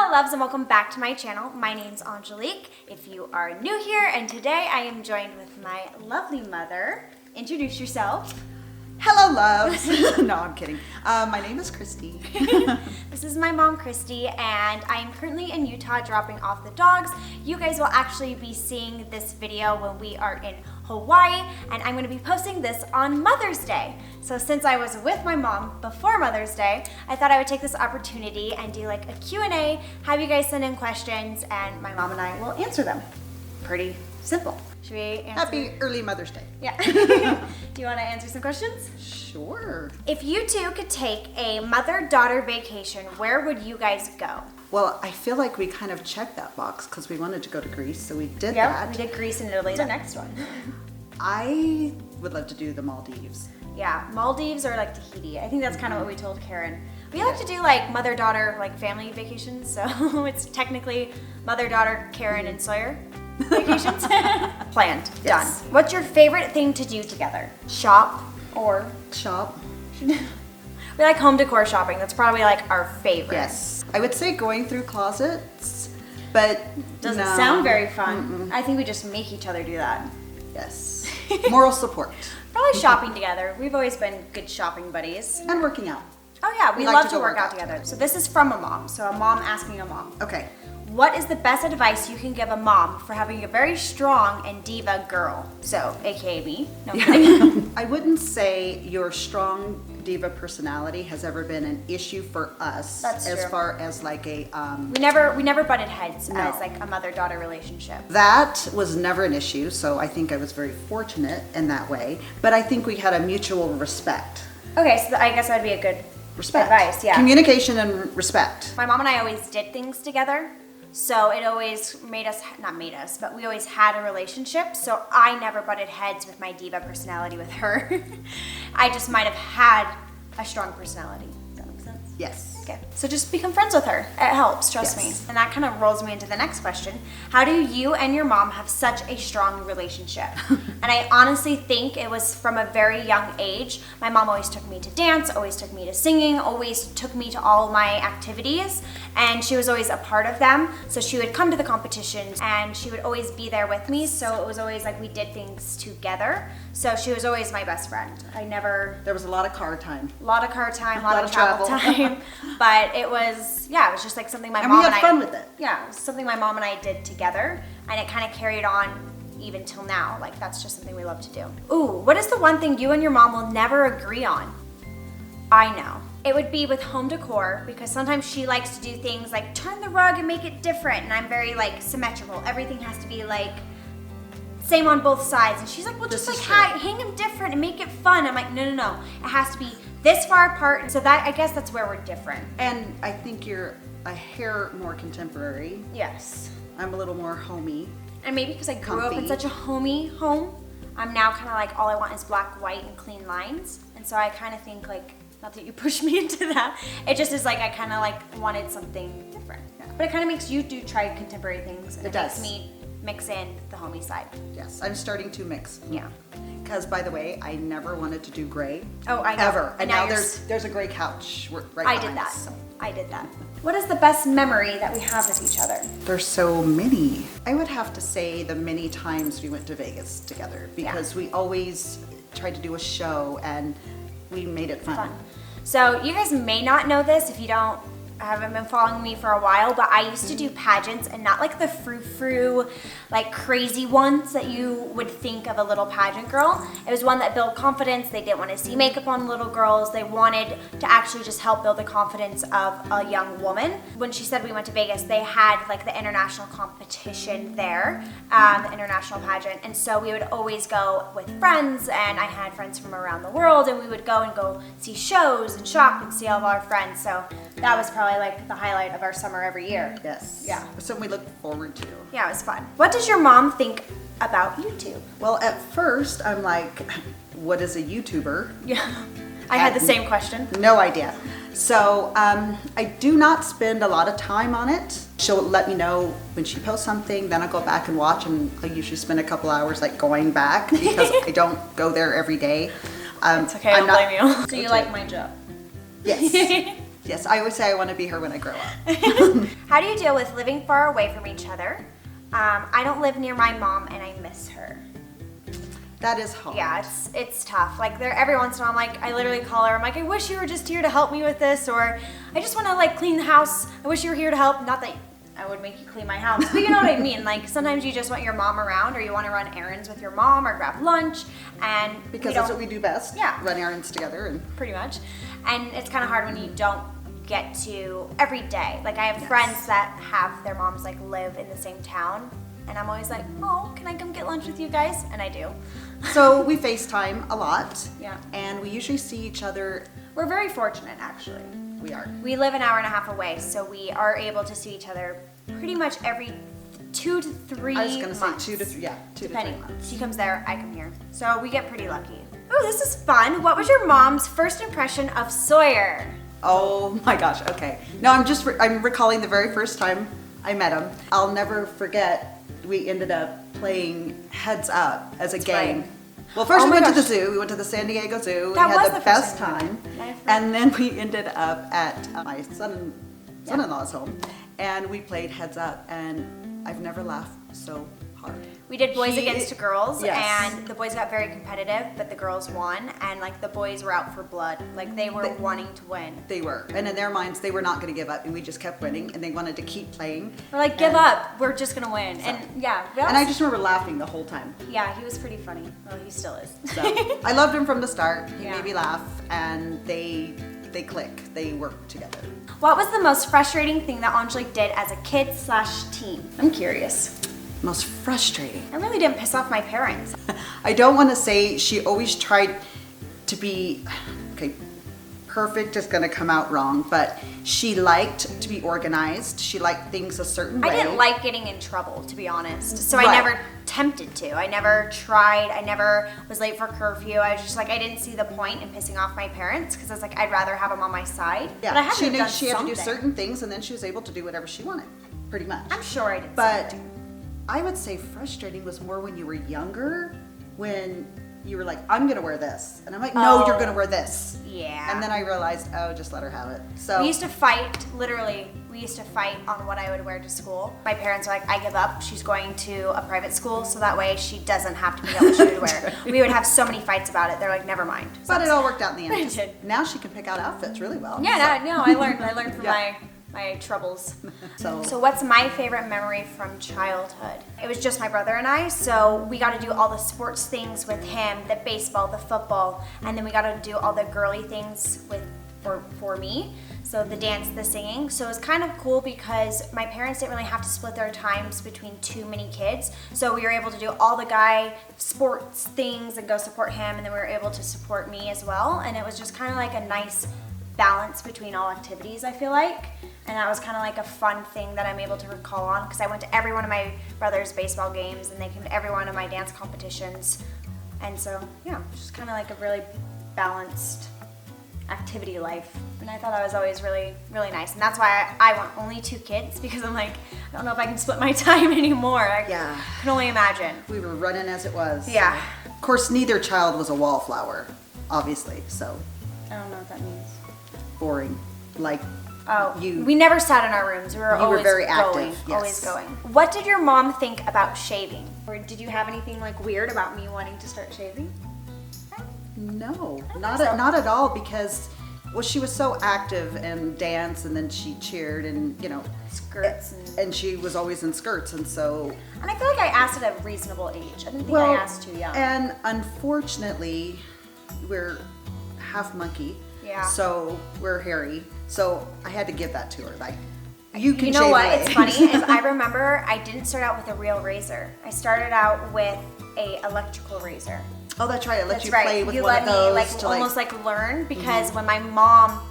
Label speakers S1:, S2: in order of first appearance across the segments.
S1: Hello loves and welcome back to my channel. My name's Angelique if you are new here, and today I am joined with my lovely mother. Introduce yourself.
S2: Hello loves. No, I'm kidding. My name is Christy.
S1: This is my mom, Christy, and I am currently in Utah dropping off the dogs. You guys will actually be seeing this video when we are in Hawaii, and I'm going to be posting this on Mother's Day. So since I was with my mom before Mother's Day, I thought I would take this opportunity and do like a Q&A, have you guys send in questions, and my mom and I will answer them. Pretty simple. Should we answer?
S2: Happy early Mother's Day.
S1: Yeah. Do you want to answer some questions?
S2: Sure.
S1: If you two could take a mother-daughter vacation, where would you guys go?
S2: Well, I feel like we kind of checked that box because we wanted to go to Greece, so we did
S1: Yeah,
S2: that.
S1: we did Greece and Italy. The next one.
S2: I would love to do the Maldives.
S1: Yeah, Maldives or like Tahiti. I think that's kind of what we told Karen. We like to do like mother-daughter, like family vacations, so it's technically mother-daughter, Karen and Sawyer vacations. Planned.
S2: Yes.
S1: Done. What's your favorite thing to do together? Shop or?
S2: Shop.
S1: We like home decor shopping. That's probably like our favorite.
S2: Yes. I would say going through closets, but
S1: Doesn't
S2: no.
S1: sound very fun. I think we just make each other do that.
S2: Yes. Moral support.
S1: Probably shopping together. We've always been good shopping buddies.
S2: And working out.
S1: Oh yeah, we
S2: like
S1: love
S2: to
S1: to
S2: go
S1: work
S2: work
S1: out
S2: out
S1: together. So this is from a mom. So a mom asking a mom.
S2: Okay.
S1: What is the best advice you can give a mom for having a very strong and diva girl? So, aka me. No I'm kidding.
S2: I wouldn't say your strong diva personality has ever been an issue for us.
S1: That's
S2: as
S1: true.
S2: far as like a
S1: We never butted heads
S2: No.
S1: as like a mother-daughter relationship.
S2: that was never an issue, so I think I was very fortunate in that way. But I think we had a mutual respect.
S1: Okay, so I guess that'd be a good
S2: Respect.
S1: advice. Yeah.
S2: Communication and respect.
S1: My mom and I always did things together. So it always made us, not made us, but we always had a relationship. So I never butted heads with my diva personality with her. I just might have had a strong personality. Does that make sense?
S2: Yes.
S1: Okay, so just become friends with her. It helps, trust
S2: Yes.
S1: me. And that kind of rolls me into the next question. How do you and your mom have such a strong relationship? And I honestly think it was from a very young age. My mom always took me to dance, always took me to singing, always took me to all my activities, and she was always a part of them. So she would come to the competitions and she would always be there with me. So it was always like we did things together. So she was always my best friend.
S2: There was a lot of car time.
S1: A lot of car time, a lot
S2: Lot
S1: of
S2: of
S1: travel
S2: travel.
S1: time. But it was just like something my
S2: And
S1: mom
S2: we had
S1: and I
S2: fun with it.
S1: Yeah, it was something my mom and I did together, and it kind of carried on even till now. Like that's just something we love to do. Ooh, what is the one thing you and your mom will never agree on? I know. It would be with home decor, because sometimes she likes to do things like turn the rug and make it different, and I'm very like symmetrical. Everything has to be like same on both sides, and she's like, well, just
S2: This
S1: like
S2: is true.
S1: hang them different and make it fun. I'm like, no, it has to be this far apart. So that, I guess that's where we're different.
S2: And I think you're a hair more contemporary.
S1: Yes.
S2: I'm a little more homey.
S1: And maybe because I grew up in
S2: Comfy.
S1: such a homey home, I'm now kind of like all I want is black, white, and clean lines. And so I kind of think like, not that you push me into that, it just is like I kind of like wanted something different.
S2: Yeah.
S1: But it kind of makes you do try contemporary things, and
S2: It
S1: makes
S2: does.
S1: me mix in the homey side.
S2: Yes, I'm starting to mix.
S1: Yeah.
S2: Because, by the way, I never wanted to do gray.
S1: Oh, I know.
S2: Ever. And now
S1: you're
S2: there's a gray couch right
S1: I
S2: behind
S1: did that.
S2: us, so.
S1: I did that. What is the best memory that we have with each other?
S2: There's so many. I would have to say the many times we went to Vegas together, because we always tried to do a show and we made it fun.
S1: So you guys may not know this if you haven't been following me for a while, but I used to do pageants, and not like the frou-frou, like crazy ones that you would think of a little pageant girl. It was one that built confidence. They didn't want to see makeup on little girls. They wanted to actually just help build the confidence of a young woman. When she said we went to Vegas, they had like the international competition there, the international pageant, and so we would always go with friends, and I had friends from around the world, and we would go see shows and shop and see all of our friends. So that was probably like the highlight of our summer every year.
S2: Yes.
S1: Yeah.
S2: It's something we look forward to.
S1: Yeah, it was fun. What does your mom think about YouTube?
S2: Well, at first, I'm like, what is a YouTuber?
S1: Yeah, I had the same question.
S2: No idea. So I do not spend a lot of time on it. She'll let me know when she posts something, then I'll go back and watch, and I usually spend a couple hours like going back because I don't go there every day.
S1: It's okay, I don't blame you. So you like my job?
S2: Yes. Yes, I always say I want to be her when I grow up.
S1: How do you deal with living far away from each other? I don't live near my mom and I miss her.
S2: That is hard.
S1: Yeah, it's tough. Like every once in a while, I literally call her. I'm like, I wish you were just here to help me with this, or I just want to like clean the house. I wish you were here to help. Not that I would make you clean my house, but you know what I mean. Like sometimes you just want your mom around, or you want to run errands with your mom, or grab lunch, and
S2: because that's what we do best.
S1: Yeah,
S2: run errands together, and
S1: pretty much. And it's kind of hard when you don't get to every day. Like I have friends that have their moms like live in the same town, and I'm always like, oh, can I come get lunch with you guys? And I do.
S2: So we FaceTime a lot.
S1: Yeah.
S2: And we usually see each other.
S1: We're very fortunate, actually.
S2: We are.
S1: We live an hour and a half away, so we are able to see each other pretty much every 2 to 3 months.
S2: I was going to say 2 to 3, yeah, 2
S1: depending.
S2: to 3 months.
S1: She comes there, I come here. So we get pretty lucky. Oh, this is fun. What was your mom's first impression of Sawyer?
S2: Oh my gosh, okay. No, I'm recalling the very first time I met him. I'll never forget, we ended up playing Heads Up as a game.
S1: Right.
S2: Well, first we went to the zoo. We went to the San Diego Zoo.
S1: That
S2: we
S1: was
S2: had
S1: the
S2: the
S1: first
S2: best
S1: time.
S2: time. And then we ended up at my son-in-law's home, and we played Heads Up, and I've never laughed so hard.
S1: We did boys against girls,
S2: yes.
S1: and the boys got very competitive, but the girls won, and like the boys were out for blood. Like they were wanting to win.
S2: They were, and in their minds, they were not going to give up, and we just kept winning, and they wanted to keep playing.
S1: We're like, give up, we're just gonna win.
S2: So,
S1: and yeah.
S2: And I just remember laughing the whole time.
S1: Yeah, he was pretty funny. Well, he still is.
S2: So I loved him from the start. He
S1: Yeah.
S2: made me laugh, and they click. They work together.
S1: What was the most frustrating thing that Angelique did as a kid/teen? I'm curious.
S2: Most frustrating.
S1: I really didn't piss off my parents.
S2: I don't want to say she always tried to be, okay, perfect is going to come out wrong, but she liked to be organized. She liked things a certain way.
S1: I didn't like getting in trouble, to be honest. So
S2: Right.
S1: I never tempted to. I never tried. I never was late for curfew. I was just like, I didn't see the point in pissing off my parents because I was like, I'd rather have them on my side.
S2: Yeah,
S1: But I had to
S2: she
S1: have
S2: knew
S1: done
S2: she had to do
S1: something.
S2: certain things, and then she was able to do whatever she wanted, pretty much.
S1: I'm sure I did
S2: But
S1: something.
S2: I would say frustrating was more when you were younger, when you were like, I'm gonna wear this. And I'm like, no,
S1: Oh.
S2: you're gonna wear this.
S1: Yeah.
S2: And then I realized, oh, just let her have it. So
S1: We used to fight, literally, we used to fight on what I would wear to school. My parents were like, I give up. She's going to a private school, so that way she doesn't have to pick out what she would wear. We would have so many fights about it. They're like, never mind.
S2: But it all worked out in the end.
S1: It did.
S2: Now she can pick out outfits really well.
S1: Yeah, no, I learned from
S2: Yeah.
S1: my troubles.
S2: So,
S1: So what's my favorite memory from childhood? It was just my brother and I, so we got to do all the sports things with him, the baseball, the football, and then we got to do all the girly things for me. So the dance, the singing. So it was kind of cool because my parents didn't really have to split their times between too many kids. So we were able to do all the guy sports things and go support him, and then we were able to support me as well. And it was just kind of like a nice balance between all activities, I feel like. And that was kind of like a fun thing that I'm able to recall on because I went to every one of my brother's baseball games and they came to every one of my dance competitions. And so, yeah, it's just kind of like a really balanced activity life. And I thought that was always really, really nice. And that's why I want only 2 kids because I'm like, I don't know if I can split my time anymore. I
S2: Yeah.
S1: can only imagine.
S2: we were running as it was.
S1: Yeah.
S2: Of course, neither child was a wallflower, obviously. So
S1: I don't know what that means.
S2: boring. Like,
S1: Oh,
S2: You-
S1: we never sat in our rooms. We were
S2: You were
S1: always
S2: very active,
S1: going,
S2: yes.
S1: always going. What did your mom think about shaving? Or did you have anything like weird about me wanting to start shaving?
S2: no,
S1: I
S2: not
S1: think so.
S2: not at all, because well, she was so active in dance, and then she cheered, and
S1: Skirts
S2: and she was always in skirts, and so
S1: And I feel like I asked at a reasonable age. I didn't think I asked too young.
S2: And unfortunately, we're half monkey.
S1: Yeah.
S2: So we're hairy. So I had to give that to her. Like, you can
S1: You know
S2: shave
S1: what?
S2: away.
S1: It's funny is I remember I didn't start out with a real razor. I started out with a electrical razor.
S2: Oh, that's right. I let
S1: That's
S2: you
S1: right.
S2: play with
S1: you
S2: one
S1: let
S2: of those
S1: me like
S2: to
S1: almost like learn because when my mom,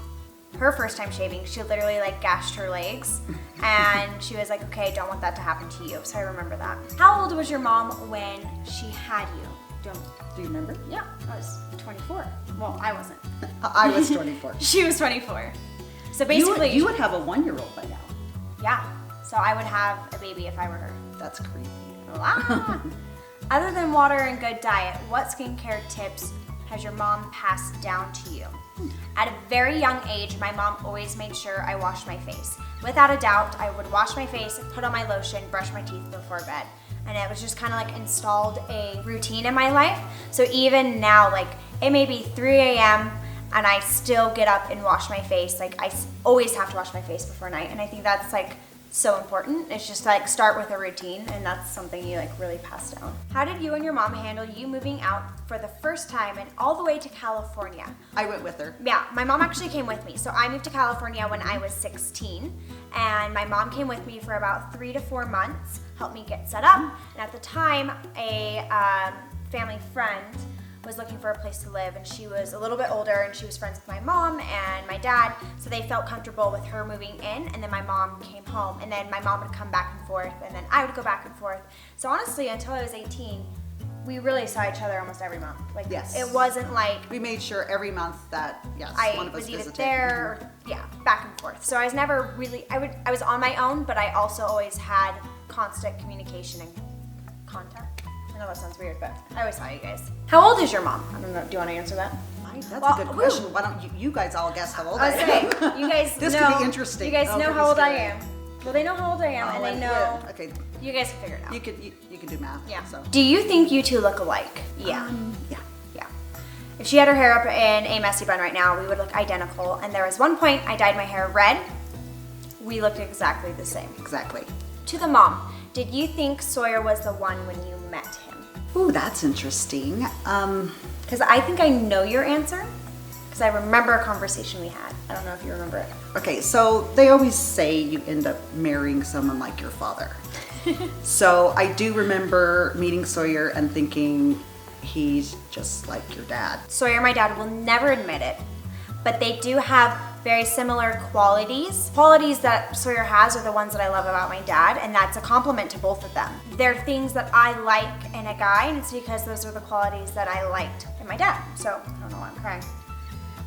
S1: her first time shaving, she literally like gashed her legs, and she was like, "Okay, don't want that to happen to you." So I remember that. How old was your mom when she had you?
S2: Do you remember?
S1: Yeah, I was 24. Well, I wasn't.
S2: I was 24.
S1: She was 24. So
S2: You
S1: basically,
S2: would, you would have a 1-year-old by now.
S1: yeah. So I would have a baby if I were her.
S2: That's creepy.
S1: Ah. Other than water and good diet, what skincare tips has your mom passed down to you? At a very young age, my mom always made sure I washed my face. Without a doubt, I would wash my face, put on my lotion, brush my teeth before bed. And it was just kind of like installed a routine in my life. So even now, like it may be 3 a.m. and I still get up and wash my face. Like I always have to wash my face before night. And I think that's like so important. It's just like start with a routine, and that's something you like really pass down. How did you and your mom handle you moving out for the first time and all the way to California?
S2: I went with her.
S1: Yeah, my mom actually came with me. So I moved to California when I was 16, and my mom came with me for about 3 to 4 months, helped me get set up. And at the time, a family friend was looking for a place to live, and she was a little bit older, and she was friends with my mom and my dad, so they felt comfortable with her moving in. And then my mom came home, and then my mom would come back and forth, and then I would go back and forth. So honestly, until I was 18, we really saw each other almost every month. Like,
S2: yes,
S1: it wasn't like
S2: we made sure every month that
S1: I
S2: one of us
S1: was either
S2: visited.
S1: there, or, yeah, back and forth. So I was never really. I was on my own, but I also always had constant communication and contact. I know that sounds weird, but I always saw you guys. How old is your mom? I don't know. Do you want to answer that?
S2: That's a good question. Why don't you guys all guess how old I am?
S1: Okay, you guys
S2: This
S1: know,
S2: could be interesting.
S1: You guys
S2: Oh,
S1: know
S2: could
S1: how
S2: be
S1: old I
S2: scary.
S1: am. Well, they know how old I am, and they know.
S2: Yeah. Okay,
S1: You guys can figure it out.
S2: you can do math.
S1: Yeah.
S2: So.
S1: Do you think you two look alike? Yeah.
S2: Yeah.
S1: Yeah. If she had her hair up in a messy bun right now, we would look identical. And there was one point I dyed my hair red. We looked exactly the same.
S2: Exactly.
S1: To the mom, did you think Sawyer was the one when you met him?
S2: Ooh, that's interesting.
S1: Because I think I know your answer. Because I remember a conversation we had. I don't know if you remember it.
S2: Okay, so they always say you end up marrying someone like your father. So I do remember meeting Sawyer and thinking he's just like your dad.
S1: Sawyer, my dad, will never admit it, but they do have very similar qualities. Qualities that Sawyer has are the ones that I love about my dad, and that's a compliment to both of them. They're things that I like in a guy, and it's because those are the qualities that I liked in my dad. So I don't know why I'm crying.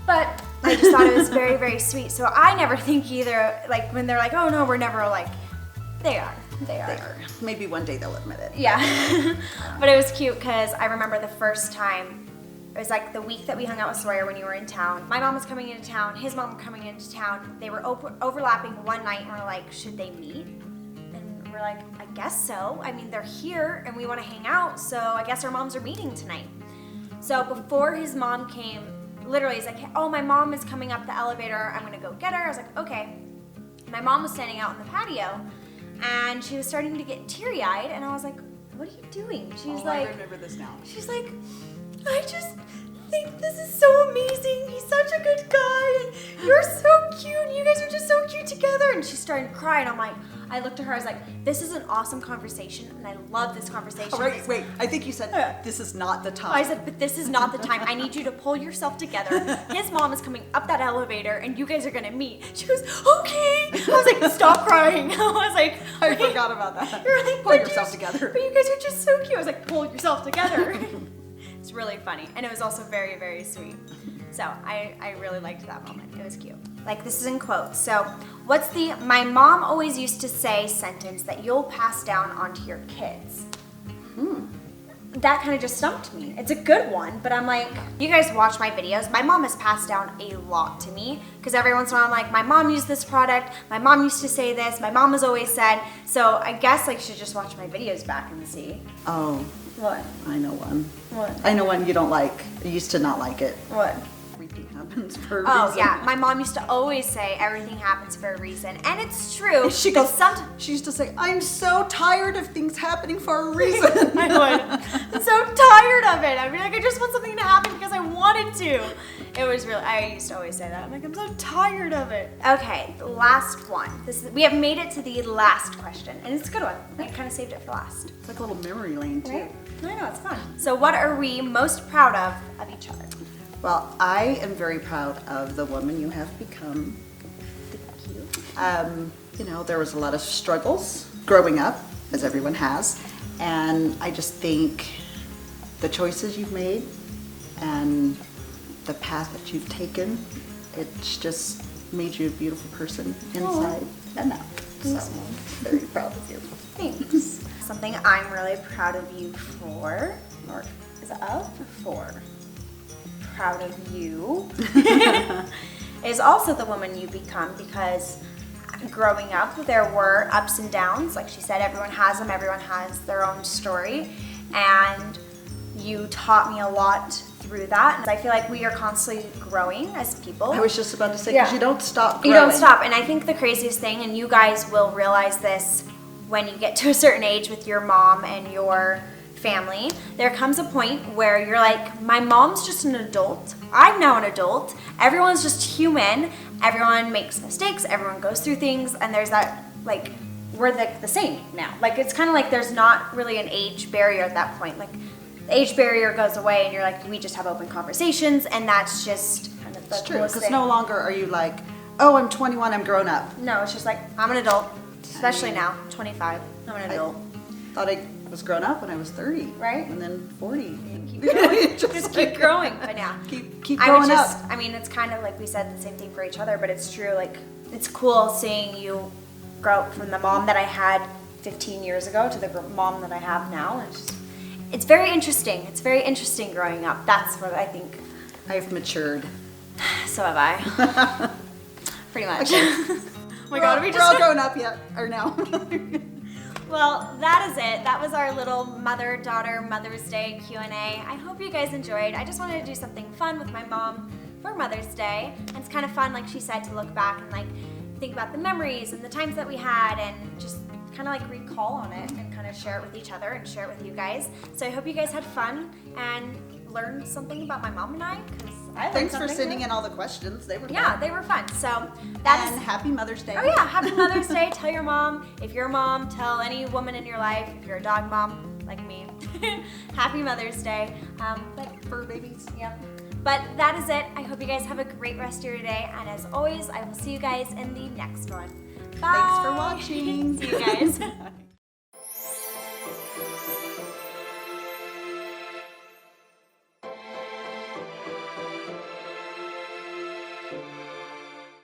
S1: But I just thought it was very, very sweet. So I never think either, like when they're like, oh no, we're never alike. They are. They are.
S2: They are. Maybe one day they'll admit it.
S1: Yeah. But it was cute because I remember the first time, it was like the week that we hung out with Sawyer when you were in town. My mom was coming into town, his mom was coming into town. They were overlapping one night, and we're like, should they meet? And we're like, I guess so. I mean, they're here and we want to hang out, so I guess our moms are meeting tonight. So before his mom came, literally he's like, oh, my mom is coming up the elevator, I'm gonna go get her. I was like, okay. My mom was standing out in the patio, and she was starting to get teary-eyed, and I was like, what are you doing? She's like,
S2: I remember this now.
S1: she's like, I just think this is so amazing. He's such a good guy. And you're so cute. You guys are just so cute together. And she's starting to cry. And I'm like, I looked at her. I was like, this is an awesome conversation. And I love this conversation.
S2: Oh, wait. I think you said this is not the time.
S1: I said, but this is not the time. I need you to pull yourself together. His mom is coming up that elevator, and you guys are going to meet. She goes, okay. I was like, stop crying. I was like,
S2: I forgot about that.
S1: You're like,
S2: pull yourself together.
S1: But you guys are just so cute. I was like, pull yourself together. It's really funny, and it was also very, very sweet. So I really liked that moment. It was cute. Like, this is in quotes. So what's the my mom always used to say sentence that you'll pass down onto your kids? That kind of just stumped me. It's a good one, but I'm like, you guys watch my videos. My mom has passed down a lot to me, because every once in a while I'm like, my mom used this product, my mom used to say this, my mom has always said. So I guess like you should just watch my videos back and see.
S2: Oh,
S1: What?
S2: I know one.
S1: What?
S2: I know one you don't like. You used to not like it.
S1: What?
S2: Everything happens for a
S1: Oh
S2: reason.
S1: yeah, my mom used to always say everything happens for a reason, and it's true.
S2: She
S1: but
S2: goes. She used to say, "I'm so tired of things happening for a reason."
S1: I would. I'm so tired of it. I'd be like, I just want something to happen because I wanted to. It was really. I used to always say that. I'm like, I'm so tired of it. Okay, the last one. We have made it to the last question, and it's a good one. I kind of saved it for last.
S2: It's like a little memory lane too.
S1: Right? I know, it's fun. So, what are we most proud of each other?
S2: Well, I am very proud of the woman you have become.
S1: Thank you.
S2: You know, there was a lot of struggles growing up, as everyone has, and I just think the choices you've made and the path that you've taken, it's just made you a beautiful person inside and out. So, very proud of you.
S1: Thanks. Something I'm really proud of you for, or is it of or for? proud of you is also the woman you become, because growing up, there were ups and downs. Like she said, everyone has them, everyone has their own story, and you taught me a lot through that. And I feel like we are constantly growing as people.
S2: I was just about to say, because you don't stop growing.
S1: You don't stop. And I think the craziest thing, and you guys will realize this when you get to a certain age with your mom and your family, there comes a point where you're like, my mom's just an adult. I'm now an adult. Everyone's just human. Everyone makes mistakes. Everyone goes through things. And there's that, like, we're the same now. Like, it's kind of like there's not really an age barrier at that point. Like, the age barrier goes away and you're like, we just have open conversations, and that's just kind of the
S2: It's true,
S1: coolest
S2: because
S1: thing.
S2: no longer are you like, oh, I'm 21, I'm grown up.
S1: No, it's just like, I'm an adult, especially now, 25, I'm an adult.
S2: Thought I was grown up when I was 30.
S1: Right.
S2: And then 40.
S1: Keep growing. just keep growing. But yeah,
S2: Keep
S1: I would
S2: growing
S1: just,
S2: up.
S1: I mean, it's kind of like we said the same thing for each other, but it's true. Like, it's cool seeing you grow up from the mom that I had 15 years ago to the mom that I have now. It's very interesting. It's very interesting growing up. That's what I think.
S2: I've matured.
S1: So have I. Pretty much. Oh my God,
S2: we're all grown up yet, or no?
S1: Well, that is it. That was our little mother-daughter Mother's Day Q&A. I hope you guys enjoyed. I just wanted to do something fun with my mom for Mother's Day. And it's kind of fun, like she said, to look back and like think about the memories and the times that we had, and just kind of like recall on it and kind of share it with each other and share it with you guys. So I hope you guys had fun and learned something about my mom and I, because I learned
S2: Thanks for
S1: something
S2: sending
S1: too.
S2: in all the questions. They were
S1: Yeah,
S2: fun.
S1: they were fun. So
S2: And happy Mother's Day.
S1: Oh yeah, happy Mother's Day. Tell your mom. If you're a mom, tell any woman in your life. If you're a dog mom, like me, happy Mother's Day. But
S2: Fur babies.
S1: yep. But that is it. I hope you guys have a great rest of your day. And as always, I will see you guys in the next one. Bye.
S2: Thanks for watching.
S1: See you guys.